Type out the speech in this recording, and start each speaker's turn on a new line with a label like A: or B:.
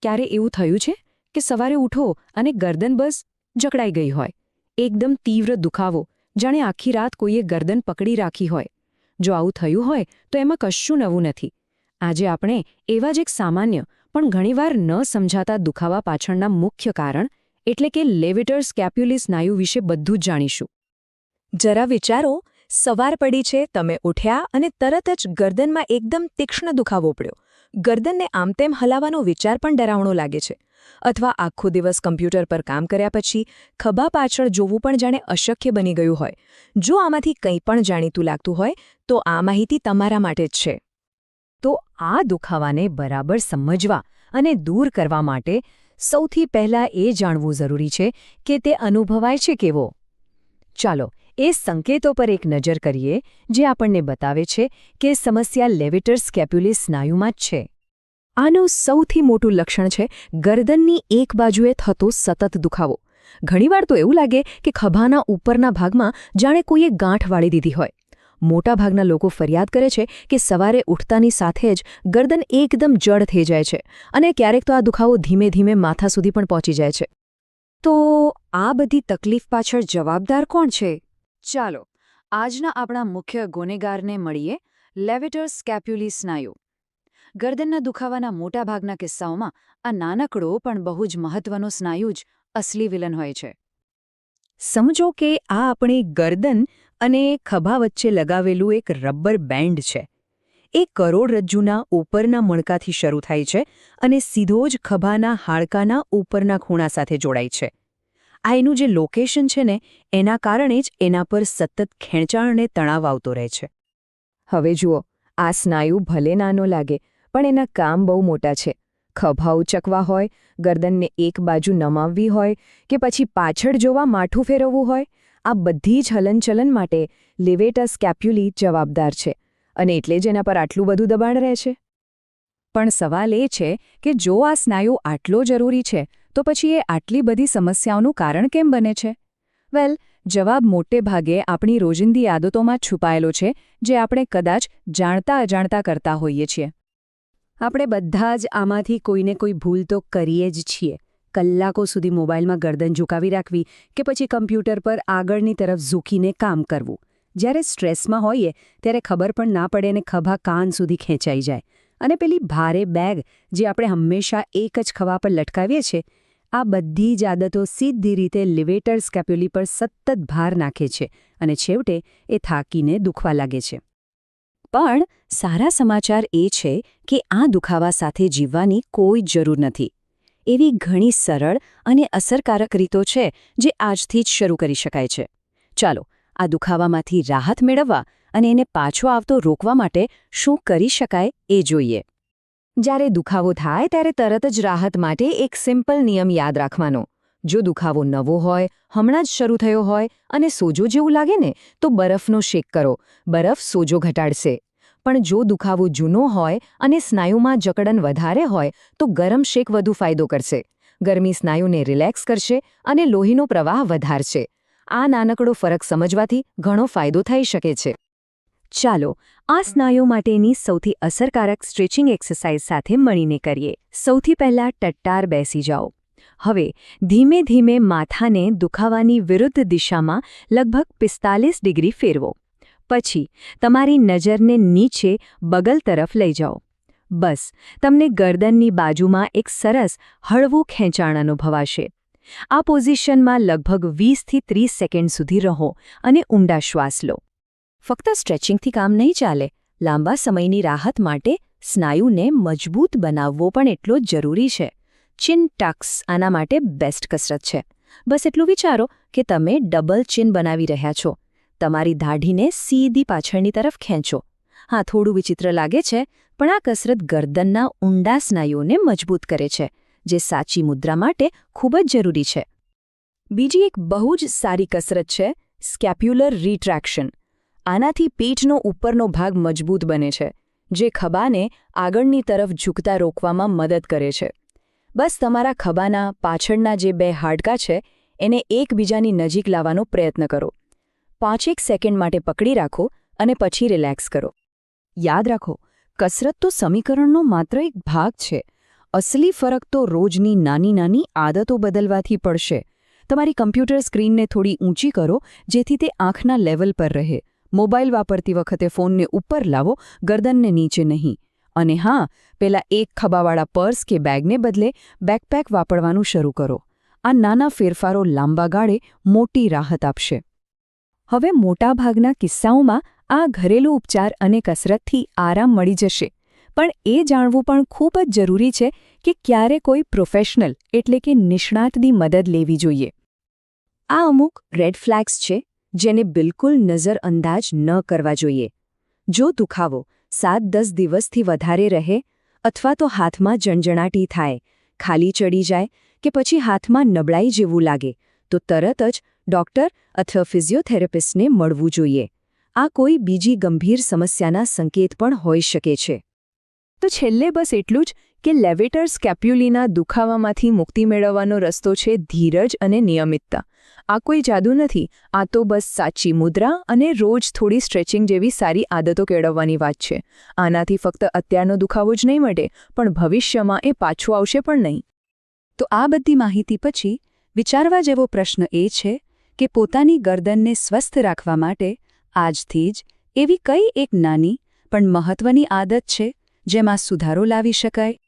A: ક્યારે એવું થયું છે કે સવારે ઉઠો અને ગરદન બસ જકડાઈ ગઈ હોય, એકદમ તીવ્ર દુખાવો, જાણે આખી રાત કોઈએ ગરદન પકડી રાખી હોય? જો આવું થયું હોય તો એમાં કશું નવું નથી. આજે આપણે એવા જ એક સામાન્ય પણ ઘણીવાર ન સમજાતા દુખાવા પાછળના મુખ્ય કારણ એટલે કે લેવેટર સ્કેપ્યુલી સ્નાયુ વિશે બધું જ જાણીશું.
B: જરા વિચારો, સવાર પડી છે, તમે ઉઠ્યા અને તરત જ ગરદનમાં એકદમ તીક્ષ્ણ દુખાવો પડ્યો. ગરદનને આમતેમ હલાવવાનો વિચાર પણ ડરાવણો લાગે છે. અથવા આખો દિવસ કમ્પ્યુટર પર કામ કર્યા પછી ખભા પાછળ જોવું પણ જાણે અશક્ય બની ગયું હોય. જો આમાંથી કંઈ પણ જાણીતું લાગતું હોય તો આ માહિતી તમારા માટે જ છે.
A: તો આ દુખાવાને બરાબર સમજવા અને દૂર કરવા માટે સૌથી પહેલાં એ જાણવું જરૂરી છે કે તે અનુભવાય છે કેવો. ચાલો એ સંકેતો પર એક નજર કરીએ જે આપણને બતાવે છે કે સમસ્યા લેવેટર સ્કેપ્યુલી સ્નાયુમાં જ છે. આનું સૌથી મોટું લક્ષણ છે ગરદનની એક બાજુએ થતો સતત દુખાવો. ઘણીવાર તો એવું લાગે કે ખભાના ઉપરના ભાગમાં જાણે કોઈએ ગાંઠ વાળી દીધી હોય. મોટાભાગના લોકો ફરિયાદ કરે છે કે સવારે ઉઠતાની સાથે જ ગરદન એકદમ જડ થઈ જાય છે અને ક્યારેક તો આ દુખાવો ધીમે ધીમે માથા સુધી પણ પહોંચી જાય છે. તો આ બધી તકલીફ પાછળ જવાબદાર કોણ છે? ચાલો આજના આપણા મુખ્ય ગુનેગારને મળીએ, લેવેટર સ્કેપ્યુલી સ્નાયુ. ગરદનના દુખાવાના મોટાભાગના કિસ્સાઓમાં આ નાનકડો પણ બહુ જ મહત્વનો સ્નાયુ જ અસલી વિલન હોય છે. સમજો કે આ આપણી ગરદન અને ખભા વચ્ચે લગાવેલું એક રબર બેન્ડ છે. એ કરોડરજ્જુના ઉપરના મણકાથી શરૂ થાય છે અને સીધો જ ખભાના હાડકાના ઉપરના ખૂણા સાથે જોડાય છે. આ એનું જે લોકેશન છે ને, એના કારણે જ એના પર સતત ખેંચાણ અને તણાવ આવતો રહે છે. હવે જુઓ, આ સ્નાયુ ભલે નાનો લાગે પણ એના કામ બહુ મોટા છે. ખભા ઉચકવા હોય, ગરદનને એક બાજુ નમાવવી હોય કે પછી પાછળ જોવા માથું ફેરવવું હોય, આ બધી જ હલનચલન માટે લેવેટર સ્કેપ્યુલી જવાબદાર છે અને એટલે જ એના પર આટલું બધું દબાણ રહે છે. પણ સવાલ એ છે કે જો આ સ્નાયુ આટલો જરૂરી છે તો પછી એ આટલી બધી સમસ્યાઓનું કારણ કેમ બને છે? વેલ, જવાબ મોટે ભાગે આપણી રોજિંદી આદતોમાં છુપાયેલો છે, જે આપણે કદાચ જાણતા અજાણતા કરતા હોઈએ છીએ. આપણે બધા જ આમાંથી કોઈને કોઈ ભૂલ તો કરીએ જ છીએ. કલાકો સુધી મોબાઈલમાં ગરદન ઝુકાવી રાખવી કે પછી કમ્પ્યુટર પર આગળની તરફ ઝૂકીને કામ કરવું. જ્યારે સ્ટ્રેસમાં હોઈએ ત્યારે ખબર પણ ના પડે અને ખભા કાન સુધી ખેંચાઈ જાય. અને પેલી ભારે બેગ જે આપણે હંમેશા એક જ ખભા પર લટકાવીએ છીએ, આ બધી જ આદતો સીધી રીતે લેવેટર સ્કેપ્યુલી પર સતત ભાર નાખે છે અને છેવટે એ થાકીને દુખવા લાગે છે. પણ સારા સમાચાર એ છે કે આ દુખાવા સાથે જીવવાની કોઈ જરૂર નથી. એવી ઘણી સરળ અને અસરકારક રીતો છે જે આજથી જ શરૂ કરી શકાય છે. ચાલો આ દુખાવામાંથી રાહત મેળવવા અને એને પાછો આવતો રોકવા માટે શું કરી શકાય એ જોઈએ. જ્યારે દુખાવો થાય ત્યારે તરત જ રાહત માટે એક સિમ્પલ નિયમ યાદ રાખવાનો. જો દુખાવો નવો હોય, હમણાં જ શરૂ થયો હોય અને સોજો જેવું લાગે ને, તો બરફનો શેક કરો. બરફ સોજો ઘટાડશે. પણ જો દુખાવો જૂનો હોય અને સ્નાયુમાં જકડન વધારે હોય તો ગરમ શેક વધુ ફાયદો કરશે. ગરમી સ્નાયુને રિલેક્સ કરશે અને લોહીનો પ્રવાહ વધારશે. આ નાનકડો ફરક સમજવાથી ઘણો ફાયદો થઈ શકે છે. ચાલો આ સ્નાયુ માટેની સૌથી અસરકારક સ્ટ્રેચિંગ એક્સરસાઇઝ સાથે મળીને કરીએ. સૌથી પહેલાં ટટ્ટાર બેસી જાઓ. હવે ધીમે ધીમે માથાને દુખાવાની વિરુદ્ધ દિશામાં લગભગ 45 ડિગ્રી ફેરવો. પછી તમારી નજરને નીચે બગલ તરફ લઈ જાઓ. બસ, તમને ગરદનની બાજુમાં એક સરસ હળવું ખેંચાણ અનુભવાશે. આ પોઝિશનમાં લગભગ 20થી 30 સેકન્ડ સુધી રહો અને ઊંડા શ્વાસ લો. ફક્ત સ્ટ્રેચિંગથી કામ નહીં ચાલે. લાંબા સમયની રાહત માટે સ્નાયુને મજબૂત બનાવવો પણ એટલો જ જરૂરી છે. ચિન ટક્સ આના માટે બેસ્ટ કસરત છે. બસ એટલું વિચારો કે તમે ડબલ ચિન બનાવી રહ્યા છો. તમારી દાઢીને સીધી પાછળની તરફ ખેંચો. હા, થોડું વિચિત્ર લાગે છે, પણ આ કસરત ગરદનના ઊંડા સ્નાયુઓને મજબૂત કરે છે, જે સાચી મુદ્રા માટે ખૂબ જ જરૂરી છે. બીજી એક બહુ જ સારી કસરત છે સ્કેપ્યુલર રિટ્રેક્શન. આનાથી પીઠનો ઉપરનો ભાગ મજબૂત બને છે, જે ખભાને આગળની તરફ ઝૂકતા રોકવામાં મદદ કરે છે. બસ તમારા ખભાના પાછળના જે બે હાડકાં છે એને એકબીજાની નજીક લાવવાનો પ્રયત્ન કરો. 5 સેકન્ડ માટે પકડી રાખો અને પછી રિલેક્સ કરો. યાદ રાખો, કસરત તો સમીકરણનો માત્ર એક ભાગ છે. અસલી ફરક તો રોજની નાની નાની આદતો બદલવાથી પડશે. તમારી કમ્પ્યુટર સ્ક્રીનને થોડી ઊંચી કરો જેથી તે આંખના લેવલ પર રહે. મોબાઈલ વાપરતી વખતે ફોનને ઉપર લાવો, ગરદનને નીચે નહીં. અને હા, પેલા એક ખભાવાળા પર્સ કે બેગને બદલે બેકપેક વાપરવાનું શરૂ કરો. આ નાના ફેરફારો લાંબા ગાળે મોટી રાહત આપશે.
B: હવે મોટાભાગના કિસ્સાઓમાં આ ઘરેલું ઉપચાર અને કસરતથી આરામ મળી જશે. પણ એ જાણવું પણ ખૂબ જ જરૂરી છે કે ક્યારે કોઈ પ્રોફેશનલ એટલે કે નિષ્ણાતની મદદ લેવી જોઈએ. આ અમુક રેડ ફ્લેગ્સ છે જેને બિલકુલ નજરઅંદાજ ન કરવા જોઈએ. જો દુખાવો 7-10 દિવસથી વધારે રહે અથવા તો હાથમાં જણજણાટી થાય, ખાલી ચડી જાય કે પછી હાથમાં નબળાઈ જેવું લાગે, તો તરત જ ડૉક્ટર અથવા ફિઝિયોથેરાપિસ્ટને મળવું જોઈએ. આ કોઈ બીજી ગંભીર સમસ્યાના સંકેત પણ હોઈ શકે છે. તો છેલ્લે બસ એટલું જ કે લેવેટર સ્કેપ્યુલીના દુખાવામાંથી મુક્તિ મેળવવાનો રસ્તો છે ધીરજ અને નિયમિતતા. આ કોઈ જાદુ નથી, આ તો બસ સાચી મુદ્રા અને રોજ થોડી સ્ટ્રેચિંગ જેવી સારી આદતો કેળવવાની વાત છે. આનાથી ફક્ત અત્યારનો દુખાવો જ નહીં મટે, પણ ભવિષ્યમાં એ પાછું આવશે પણ નહીં. તો આ બધી માહિતી પછી વિચારવા જેવો પ્રશ્ન એ છે કે પોતાની ગરદનને સ્વસ્થ રાખવા માટે આજથી જ એવી કઈ એક નાની પણ મહત્વની આદત છે જેમાં સુધારો લાવી શકાય.